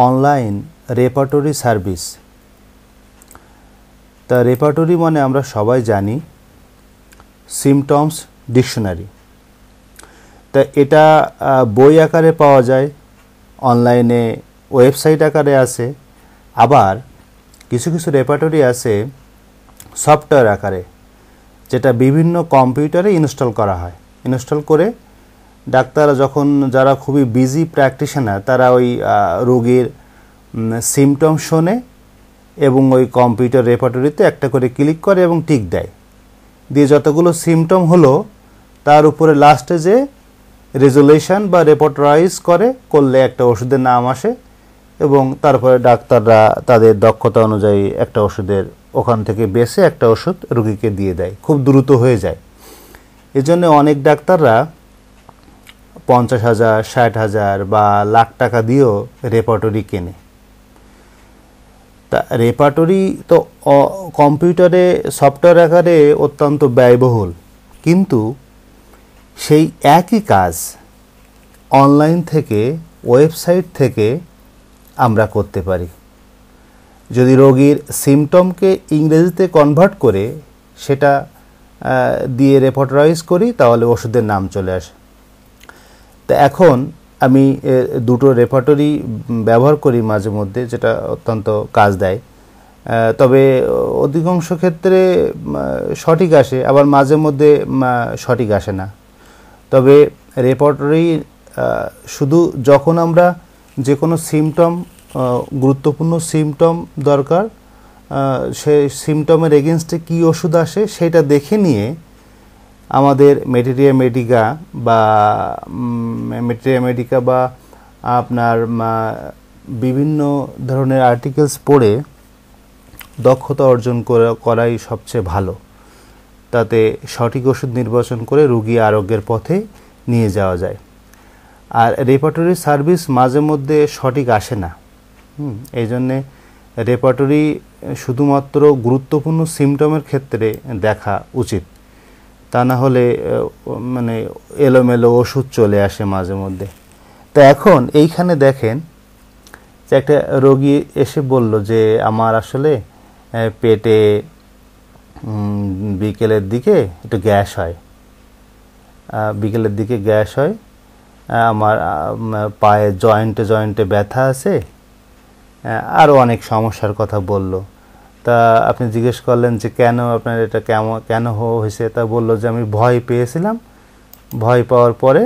Online repertory service. তা repertory মানে আমরা সবাই জানি সিমটমস ডিকশনারি। তা এটা বই আকারে পাওয়া যায়, অনলাইনে ওয়েবসাইট আকারে আছে, আবার কিছু কিছু রেপার্টরি আছে সফটওয়্যার আকারে, যেটা বিভিন্ন কম্পিউটারে ইনস্টল করা হয়। ইনস্টল করে ডাক্তাররা যখন, যারা খুবই বিজি প্র্যাকটিশনার, তারা ওই রোগীর সিমটম শোনে এবং ওই কম্পিউটার রেপার্টরিতে একটা করে ক্লিক করে এবং টিক দেয়, দিয়ে যতগুলো সিমটম হলো তার উপরে লাস্টে যে রেজুলেশন বা রেপার্টরাইজ করলে একটা ওষুধের নাম আসে এবং তারপরে ডাক্তাররা তাদের দক্ষতা অনুযায়ী একটা ওষুধের ওখান থেকে বেছে একটা ওষুধ রোগীকে দিয়ে দেয়, খুব দ্রুত হয়ে যায়। এজন্য অনেক ডাক্তাররা 50,000, 60,000 বা লাখ টাকা দিয়েও রেপার্টরি কেনে। তা রেপার্টরি তো কম্পিউটারে সফটওয়্যার আকারে অত্যন্ত ব্যয়বহুল, কিন্তু সেই একই কাজ অনলাইন থেকে, ওয়েবসাইট থেকে আমরা করতে পারি। যদি রোগীর সিমটমকে ইংরেজিতে কনভার্ট করে সেটা দিয়ে রেপার্টরাইজ করি, তাহলে ওষুধের নাম চলে আসে। তা এখন আমি দুটো রেপার্টরি ব্যবহার করি মাঝে মধ্যে, যেটা অত্যন্ত কাজ দেয়। তবে অধিকাংশ ক্ষেত্রে সঠিক আসে, আবার মাঝে মধ্যে সঠিক আসে না। তবে রেপার্টরি শুধু যখন আমরা যে কোনো সিমটম, গুরুত্বপূর্ণ সিমটম দরকার, সেই সিমটমের এগেনস্টে কী ওষুধ আসে সেটা দেখে নিয়ে আমাদের মেটেরিয়া মেডিকা বা আপনার বিভিন্ন ধরনের আর্টিকেলস পড়ে দক্ষতা অর্জন করাই সবচেয়ে ভালো। তাতে সঠিক ওষুধ নির্বাচন করে রোগী আরোগ্যের পথে নিয়ে যাওয়া যায়। আর রেপার্টরি সার্ভিস মাঝে মধ্যে সঠিক আসে না, এই জন্যে রেপার্টরি শুধুমাত্র গুরুত্বপূর্ণ সিমটমের ক্ষেত্রে দেখা উচিত, তা না হলে মানে এলোমেলো ওষুধ চলে আসে মাঝে মধ্যে। তো এখন এইখানে দেখেন যে একটা রোগী এসে বলল যে আমার আসলে পেটে বিকেলের দিকে একটু গ্যাস হয়, আমার পায়ে জয়েন্টে ব্যথা আছে, আরও অনেক সমস্যার কথা বলল। তা আপনি জিজ্ঞেস করলেন যে কেন আপনার এটা কেন হয়েছে? তা বলল যে আমি ভয় পেয়েছিলাম, ভয় পাওয়ার পরে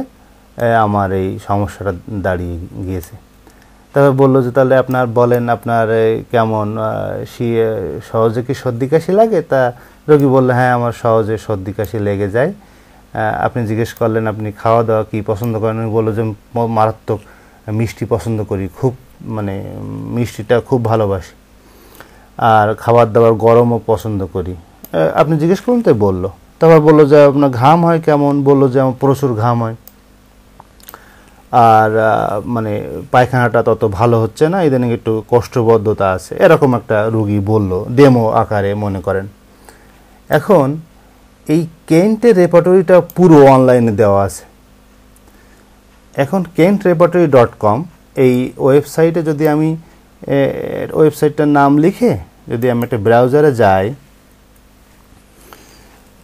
আমার এই সমস্যাটা দাঁড়িয়ে গিয়েছে। তারপর বলল যে তাহলে আপনার বলেন আপনার কেমন সহজে কি সর্দি কাশি লাগে? তা রোগী বলল হ্যাঁ, আমার সহজে সর্দি কাশি লেগে যায়। আপনি জিজ্ঞেস করলেন আপনি খাওয়া দাওয়া কী পছন্দ করেন? আমি বললো যে মারাত্মক মিষ্টি পছন্দ করি, খুব মানে মিষ্টিটা খুব ভালোবাসি, আর খাবার দাবার গরমও পছন্দ করি। আপনি জিজ্ঞেস করুন, তাই বললো। তারপর বললো যে আপনার ঘাম হয় কেমন? বললো যে আমার প্রচুর ঘাম হয়, আর মানে পায়খানাটা তত ভালো হচ্ছে না, ইদানিং একটু কোষ্ঠবদ্ধতা আছে, এরকম একটা রোগী বলল, ডেমো আকারে মনে করেন। এখন এই কেন্টের রেপার্টরিটা পুরো অনলাইনে দেওয়া আছে। এখন kentrepertory.com এই ওয়েবসাইটে যদি আমি ওয়েবসাইটটার নাম লিখে যদি আমি একটা ব্রাউজারে যাই,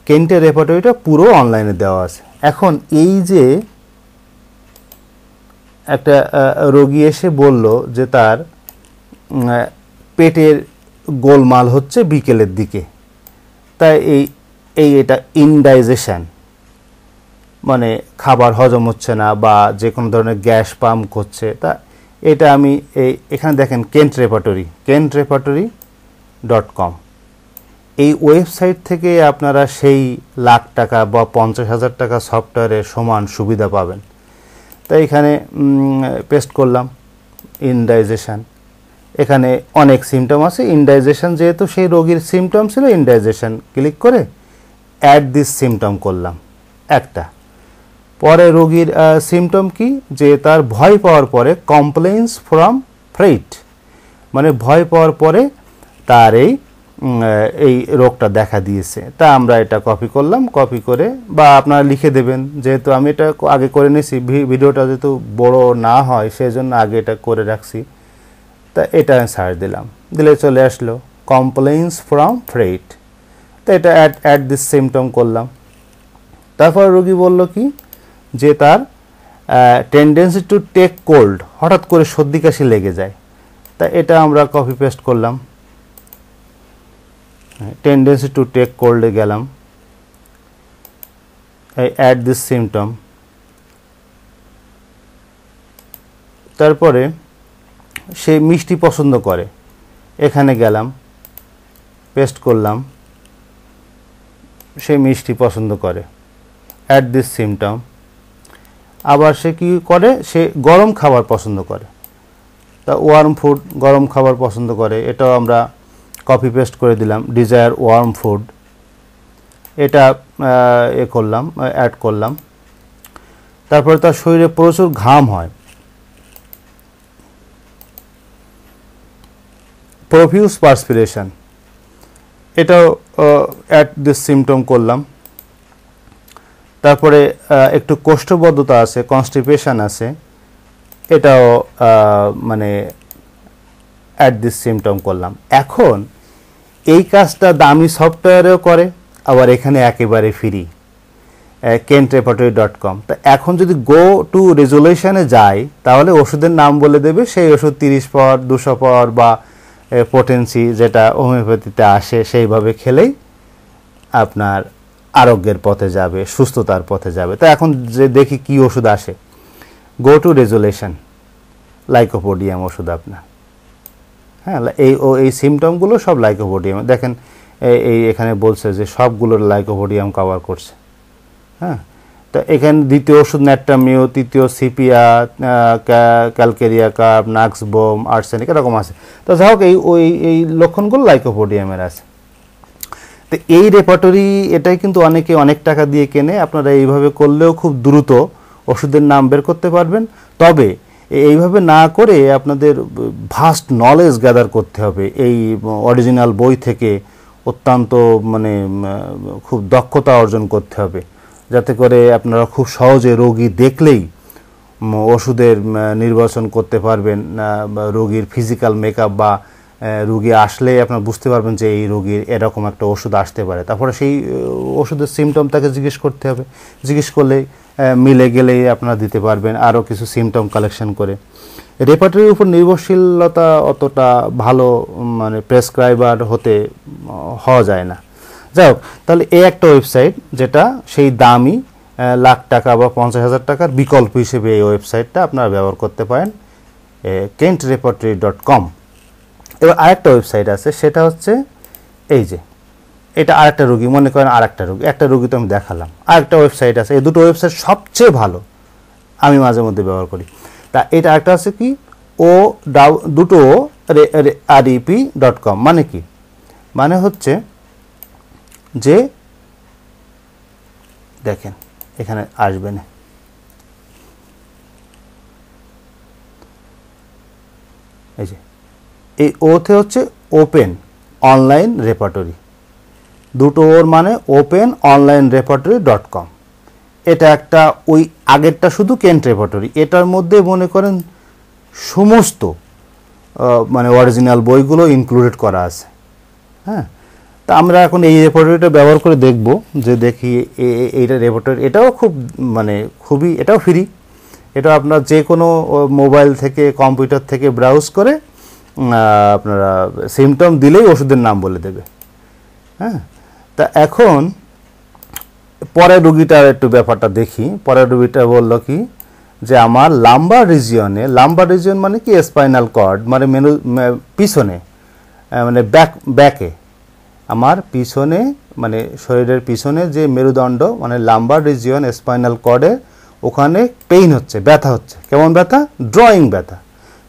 কেন্টের রেপার্টরিটা পুরো অনলাইনে দেওয়া আছে। এখন এই যে একটা রোগী এসে বলল যে তার পেটের গোলমাল হচ্ছে বিকেলের দিকে, তাই এটা ইনডাইজেশন, মানে খাবার হজম হচ্ছে না বা যে কোনো ধরনের গ্যাস পাম্প করছে। তা এটা আমি এখানে দেখেন kentrepertory.com এই ওয়েবসাইট থেকে আপনারা সেই লাখ টাকা বা 50,000 টাকা সফটওয়্যারের সমান সুবিধা পাবেন। তাই এখানে পেস্ট করলাম ইনডাইজেশন, এখানে অনেক সিমটম আছে। ইনডাইজেশন যেহেতু সেই রোগীর সিমটম ছিল, ইনডাইজেশন ক্লিক করে অ্যাড দিস সিমটম করলাম একটা। পরে রোগীর সিমটম কি, যে তার ভয় পাওয়ার পরে কমপ্লেইন্স ফ্রম ফ্রেইট, মানে ভয় পাওয়ার পরে তার এই রোগটা দেখা দিয়েছে। তা আমরা এটা কপি করলাম, কপি করে বা আপনারা লিখে দেবেন, যেহেতু আমি এটা আগে করে নিয়েছি, ভিডিওটা যেহেতু বড় না হয় সেই জন্য আগে এটা করে রাখছি। তা এটা আমি সার্চ দিলাম, দিলে চলে আসলো কমপ্লেইন্স ফ্রম ফ্রেট। তো এটা অ্যাড দিস সিমটম করলাম। তারপর রোগী বলল কি যে তার টেন্ডেন্সি টু টেক কোল্ড, হঠাৎ করে সর্দি কাশি লেগে যায়। তা এটা আমরা কপি পেস্ট করলাম, টেন্ডেন্সি টু টেক কোল্ডে গেলাম, অ্যাড দিস সিমটম। তারপরে সে মিষ্টি পছন্দ করে, এখানে গেলাম, পেস্ট করলাম, সে মিষ্টি পছন্দ করে, অ্যাড দিস সিমটম। আবার সে কি করে, সে গরম খাবার পছন্দ করে, তা ওয়ার্ম ফুড, গরম খাবার পছন্দ করে, এটাও আমরা কপি পেস্ট করে দিলাম, ডিজায়ার ওয়ার্ম ফুড, এটা করলাম, অ্যাড করলাম। তারপরে তার শরীরে প্রচুর ঘাম হয়, প্রফিউজ পার্সপিরেশন, এটাও অ্যাড দিস সিমটম করলাম। তারপরে একটু কোষ্ঠবদ্ধতা আছে, কনস্টিপেশন আছে, এটাও মানে অ্যাড দিস সিমটম করলাম। এখন এই কাজটা দামি সফটওয়্যারেও করে, আবার এখানে একেবারে ফ্রি, kentrepertory.com। তা এখন যদি গো টু রেজুলেশনে যাই তাহলে ওষুধের নাম বলে দেবে, সেই ওষুধ 30 পাওয়ার 200 পাওয়ার বা পোটেন্সি যেটা হোমিওপ্যাথিতে আসে সেইভাবে খেলেই আপনার আরোগ্যের পথে যাবে, সুস্থতার পথে যাবে। তো এখন যে দেখি কি ওষুধ আসে, গো টু রেজুলেশন, লাইকোপোডিয়াম ওষুধ আপনার, হ্যাঁ, এই সিমটমগুলো সব লাইকোপোডিয়াম। দেখেন এই এখানে বলছে যে সবগুলোর লাইকোপোডিয়াম কভার করছে, হ্যাঁ। তো এখানে দ্বিতীয় ওষুধ ন্যাট্রামিও, তৃতীয় সিপিয়া, ক্যালকেরিয়া কার্ব, নাক্সবোম, আর্সেনিক, এরকম আছে। তো যাই হোক এই লক্ষণগুলো লাইকোপোডিয়ামের আছে। তো এই রেপার্টরি এটাই কিন্তু অনেকে অনেক টাকা দিয়ে কেনে, আপনারা এইভাবে করলেও খুব দ্রুত ওষুধের নাম বের করতে পারবেন। তবে এইভাবে না করে আপনাদের ভাস্ট নলেজ গ্যাদার করতে হবে, এই অরিজিনাল বই থেকে অত্যন্ত মানে খুব দক্ষতা অর্জন করতে হবে, যাতে করে আপনারা খুব সহজে রোগী দেখলেই ওষুধের নির্বাচন করতে পারবেন, রোগীর ফিজিক্যাল মেকআপ বা রোগী আসলে আপনারা বুঝতে পারবেন যে এই রোগীর এরকম একটা ওষুধ আসতে পারে। তারপরে সেই ওষুধের সিমটম তাকে জিজ্ঞেস করতে হবে, জিজ্ঞেস করলে মিলে গেলেই আপনারা দিতে পারবেন আরও কিছু সিমটম কালেকশন করে। রেপার্টরির উপর নির্ভরশীলতা অতটা ভালো মানে প্রেসক্রাইবার হওয়া যায় না। যাই হোক, তাহলে এই একটা ওয়েবসাইট যেটা সেই দামি লাখ টাকা বা 50,000 টাকার বিকল্প হিসেবে এই ওয়েবসাইটটা আপনারা ব্যবহার করতে পারেন, kentrepertory.com। এবার আরেকটা ওয়েবসাইট আছে, সেটা হচ্ছে এই যে এটা আরেকটা রোগী, মনে করেন আরেকটা রোগী, একটা রোগী তো আমি দেখালাম, আরেকটা ওয়েবসাইট আছে। এই দুটো ওয়েবসাইট সবচেয়ে ভালো, আমি মাঝে মধ্যে ব্যবহার করি। তা এটা একটা আছে কি দুটো rep.com, মানে কি, মানে হচ্ছে যে দেখেন এখানে আসবে না, এই যে এই ওতে হচ্ছে ওপেন অনলাইন রেপার্টরি, দুটো ওর মানে ওপেন অনলাইন রেপার্টরি.com। এটা একটা, ওই আগেরটা শুধু কেন্ট রেপার্টরি, এটার মধ্যে মনে করেন সমস্ত মানে অরিজিনাল বইগুলো ইনক্লুডেড করা আছে, হ্যাঁ। তা আমরা এখন এই রেপার্টরিটা ব্যবহার করে দেখব, যে দেখি এইটা রেপার্টরি, এটাও খুব মানে খুবই, এটাও ফ্রি, এটা আপনার যে কোনো মোবাইল থেকে কম্পিউটার থেকে ব্রাউজ করে আপনারা সিমটম দিলেই ওষুধের নাম বলে দেবে, হ্যাঁ। তা এখন পরের রুগীটার একটু ব্যাপারটা দেখি। পরের রুগীটা বলল কি যে আমার লাম্বার রিজিয়ন মানে কি স্পাইনাল কর্ড, মানে পিছনে মানে ব্যাকে, আমার পিছনে মানে শরীরের পিছনে যে মেরুদণ্ড মানে লাম্বার রিজিয়ন স্পাইনাল কর্ডে, ওখানে পেইন হচ্ছে, ব্যথা হচ্ছে। কেমন ব্যথা? ড্রয়িং ব্যথা,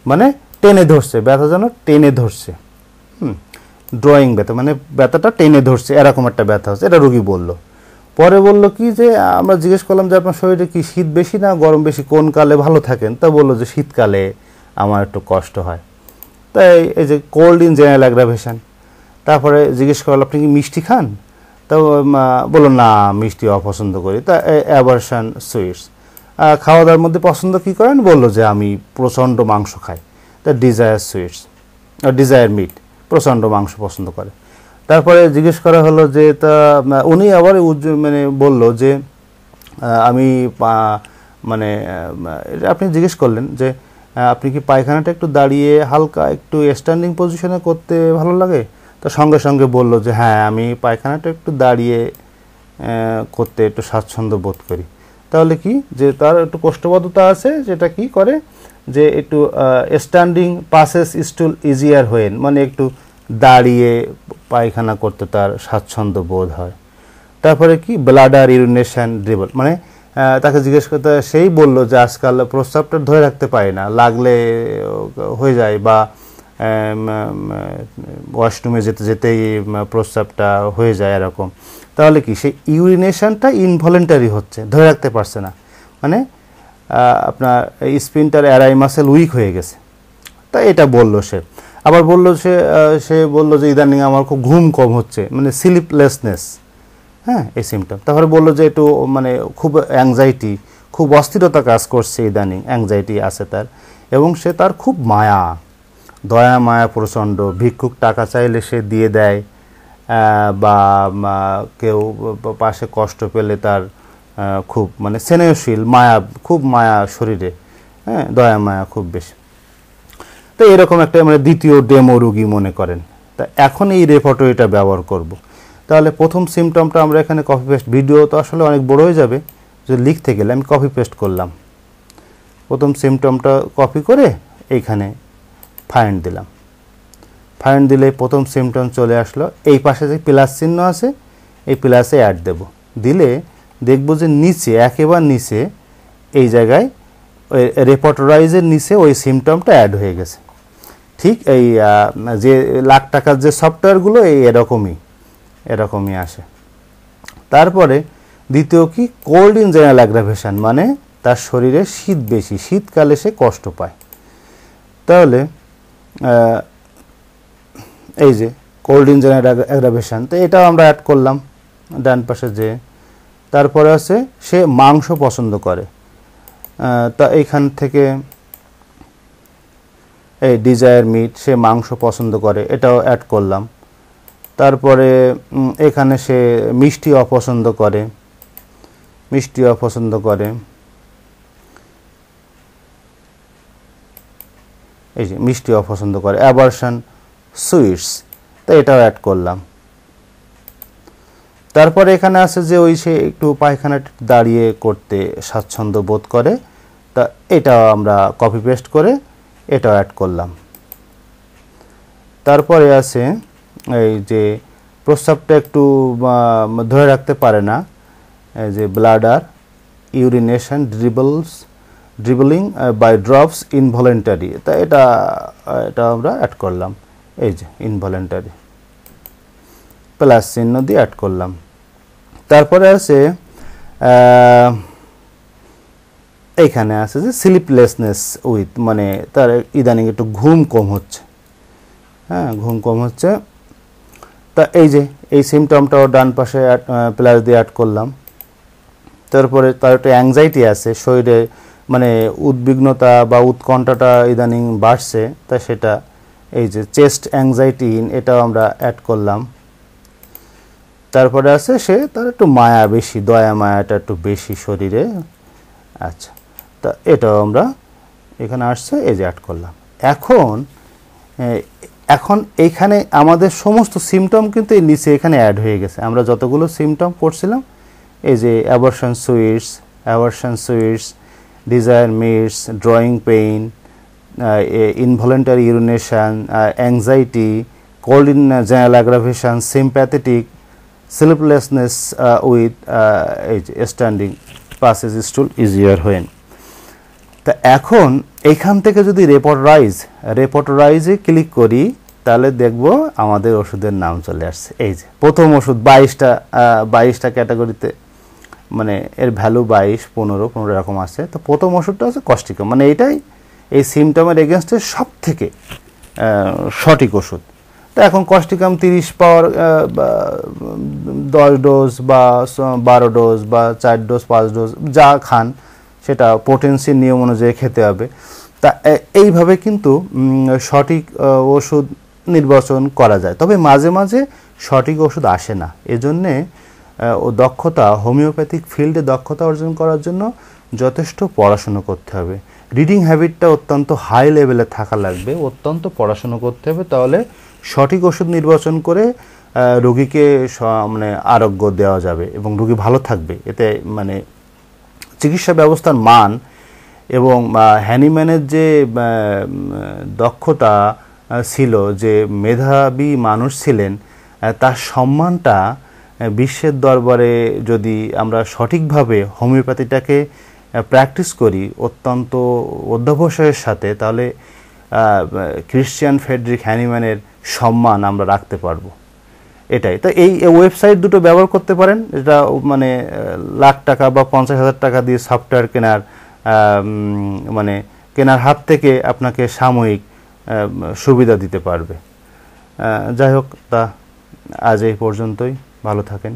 মানে টেনে ধরছে, ব্যথা যেন টেনে ধরছে, ড্রয়িং ব্যথা মানে ব্যথাটা টেনে ধরছে, এরকম একটা ব্যথা হচ্ছে, এটা রোগী বলল। পরে বলল কি যে আমরা জিজ্ঞেস করলাম যে আপনার শরীরে কি শীত বেশি না গরম বেশি, কোন কালে ভালো থাকেন? তা বললো যে শীতকালে আমার একটু কষ্ট হয়। তাই এই যে কোল্ড ইন জেনারেল অ্যাগ্রাভেশন। তারপরে জিজ্ঞেস করলাম আপনি কি মিষ্টি খান? তা বললো না, মিষ্টি অপছন্দ করি। তা অ্যাভারশন সুইটস। খাওয়া দাওয়ার মধ্যে পছন্দ কি করেন? বললো যে আমি প্রচণ্ড মাংস খাই। তা ডিজায়ার সুইটস। ডিজায়ার মিট, প্রচণ্ড মাংস পছন্দ করে। তারপরে জিজ্ঞেস করা হলো যে তা উনি আবার মানে বলল যে আমি মানে আপনি জিজ্ঞেস করলেন যে আপনি কি পায়খানাটা একটু দাঁড়িয়ে হালকা একটু স্ট্যান্ডিং পজিশনে করতে ভালো লাগে? তো সঙ্গে সঙ্গে বলল যে হ্যাঁ, আমি পায়খানাটা একটু দাঁড়িয়ে করতে একটু স্বাচ্ছন্দ্য বোধ করি। তাহলে কি যে তার একটু কোষ্ঠবদ্ধতা আছে, যেটা কি করে যে একটু স্ট্যান্ডিং পাসেস স্টুল ইজিয়ার হয়েন, মানে একটু দাঁড়িয়ে পায়খানা করতে তার স্বাচ্ছন্দ্য বোধ হয়। তারপরে কি ব্লাডার ইউরিনেশন ড্রিবল, মানে তাকে জিজ্ঞেস করতে সেই বলল যে আজকাল প্রস্রাবটা ধরে রাখতে পারি না, লাগলে হয়ে যায়, বা ওয়াশরুমে যেতে যেতেই প্রস্রাবটা হয়ে যায় এরকম। তাহলে কি সেই ইউরিনেশনটা ইনভলেন্টারি হচ্ছে, ধরে রাখতে পারছে না, মানে আপনার স্পিনটার অ্যারাই মাসেল উইক হয়ে গেছে। তা এটা বলল সে। আবার বলল সে বলল যে ইদানিং আমার খুব ঘুম কম হচ্ছে, মানে স্লিপলেসনেস, হ্যাঁ, এই সিমটম। তারপরে বললো যে একটু মানে খুব অ্যাংজাইটি, খুব অস্থিরতা কাজ করছে ইদানিং, অ্যাংজাইটি আছে তার, এবং সে তার খুব মায়া, দয়া মায়া প্রচণ্ড, ভিক্ষুক টাকা চাইলে সে দিয়ে দেয়, বা কেউ পাশে কষ্ট পেলে তার খুব মানে স্নেহশীল, মায়া, খুব মায়া শরীরে, হ্যাঁ, দয়া মায়া খুব বেশি। তো এরকম একটা মানে দ্বিতীয় ডেমো রুগী মনে করেন। তা এখন এই রেপার্টরিটা ব্যবহার করব। তাহলে প্রথম সিমটমটা আমরা এখানে কপি পেস্ট, ভিডিও তো আসলে অনেক বড় হয়ে যাবে যদি লিখতে গেলে, আমি কপি পেস্ট করলাম। প্রথম সিমটমটা কপি করে এইখানে ফাইন্ড দিলাম। ফাইন্ড দিলে প্রথম সিমটম চলে আসলো। এই পাশে যে প্লাস চিহ্ন আছে, এই প্লাসে অ্যাড দেব, দিলে দেখব যে নিচে, একেবারে নিচে এই জায়গায় ওই রেপার্টরাইজের নিচে ওই সিমটমটা অ্যাড হয়ে গেছে। ঠিক এই যে লাখ টাকার যে সফটওয়্যারগুলো এই এরকমই আসে। তারপরে দ্বিতীয় কি, কোল্ড ইন জেনারেল অ্যাগ্রাভেশন, মানে তার শরীরে শীত বেশি, শীতকালে সে কষ্ট পায়। তাহলে এই যে কোল্ড ইন জেনারেল অ্যাগ্রাভেশন, তো এটাও আমরা অ্যাড করলাম ডান পাশে যে। তারপরে আছে সে মাংস পছন্দ করে, তা এইখান থেকে এই ডিজায়ার মিট, সে মাংস পছন্দ করে, এটাও অ্যাড করলাম। তারপরে এখানে সে মিষ্টি অপছন্দ করে, এই যে মিষ্টি অপছন্দ করে, অ্যাভারশন সুইটস, তো এটাও অ্যাড করলাম। তারপরে এখানে আছে যে ওই সে একটু পায়খানা দাঁড়িয়ে করতে স্বাচ্ছন্দ্য বোধ করে, তা এটাও আমরা কপি পেস্ট করে এটাও অ্যাড করলাম। তারপরে আছে এই যে প্রস্রাবটা একটু ধরে রাখতে পারে না, এই যে bladder urination dribbling by drops involuntary, তা এটা আমরা অ্যাড করলাম। এই যে ইনভলেন্টারি প্লাস চিহ্ন দিয়ে অ্যাড করলাম। তারপরে আছে এইখানে আছে যে স্লিপলেসনেস উইথ, মানে তার ইদানিং একটু ঘুম কম হচ্ছে, হ্যাঁ, ঘুম কম হচ্ছে। তা এই যে এই সিমটমটাও ডান পাশে প্লাস দিয়ে অ্যাড করলাম। তারপরে তার একটা অ্যাংজাইটি আছে শরীরে, মানে উদ্বিগ্নতা বা উৎকণ্ঠাটা ইদানিং বাড়ছে, তা সেটা এই যে চেস্ট অ্যাংজাইটি, এটাও আমরা অ্যাড করলাম। তারপরে আছে সে তার একটু মায়া বেশি, দয়া মায়াটা একটু বেশি শরীরে, আচ্ছা, তা এটাও আমরা এখানে আসছে, এই যে অ্যাড করলাম। এখন এইখানে আমাদের সমস্ত সিমটম কিন্তু এই নিচে এখানে অ্যাড হয়ে গেছে। আমরা যতগুলো সিমটম করছিলাম, এই যে aversion sweets, desire meets, drawing pain, involuntary urination, anxiety, cold in general aggravation, sympathetic, sleeplessness with এই যে স্ট্যান্ডিং পাসেজ স্টুল ইজিয়ার হোয়েন। তা এখন এইখান থেকে যদি রেপার্টরাইজে ক্লিক করি, তাহলে দেখব আমাদের ওষুধের নাম চলে আসছে। এই যে প্রথম ওষুধ 22টা ক্যাটাগরিতে, মানে এর ভ্যালু 22, 15 এরকম আছে। তো প্রথম ওষুধটা হচ্ছে কস্টিকাম, মানে এইটাই এই সিমটমের এগেনস্টে সব থেকে সঠিক ওষুধ। তো এখন কস্টিকাম 30 পাওয়ার 10 ডোজ বা 12 ডোজ বা 4 ডোজ 5 ডোজ যা খান, সেটা পোটেন্সির নিয়ম অনুযায়ী খেতে হবে। তা এইভাবে কিন্তু সঠিক ওষুধ নির্বাচন করা যায়, তবে মাঝে মাঝে সঠিক ওষুধ আসে না। এজন্যে ও দক্ষতা, হোমিওপ্যাথিক ফিল্ডে দক্ষতা অর্জন করার জন্য যথেষ্ট পড়াশুনো করতে হবে। রিডিং হ্যাবিটটা অত্যন্ত হাই লেভেলে থাকা লাগবে, অত্যন্ত পড়াশুনো করতে হবে, তাহলে সঠিক ওষুধ নির্বাচন করে রোগীকে মানে আরোগ্য দেওয়া যাবে এবং রোগী ভালো থাকবে। এতে মানে চিকিৎসা ব্যবস্থার মান এবং হ্যানিম্যানের যে দক্ষতা ছিল, যে মেধাবী মানুষ ছিলেন, তার সম্মানটা বিশ্বের দরবারে যদি আমরা সঠিকভাবে হোমিওপ্যাথিটাকে প্র্যাকটিস করি অত্যন্ত অধ্যবসায়ের সাথে, তাহলে ক্রিশ্চিয়ান ফ্রেডরিক হ্যানিম্যানের সম্মান আমরা রাখতে পারবো। এটাই তো, এই ওয়েবসাইট দুটো ব্যবহার করতে পারেন, এটা মানে লাখ টাকা বা 50,000 টাকা দিয়ে সফটওয়্যার কেনার মানে কেনার হাত থেকে আপনাকে সাময়িক সুবিধা দিতে পারবে। যাই হোক, তা আজ এই পর্যন্তই। ভালো থাকেন।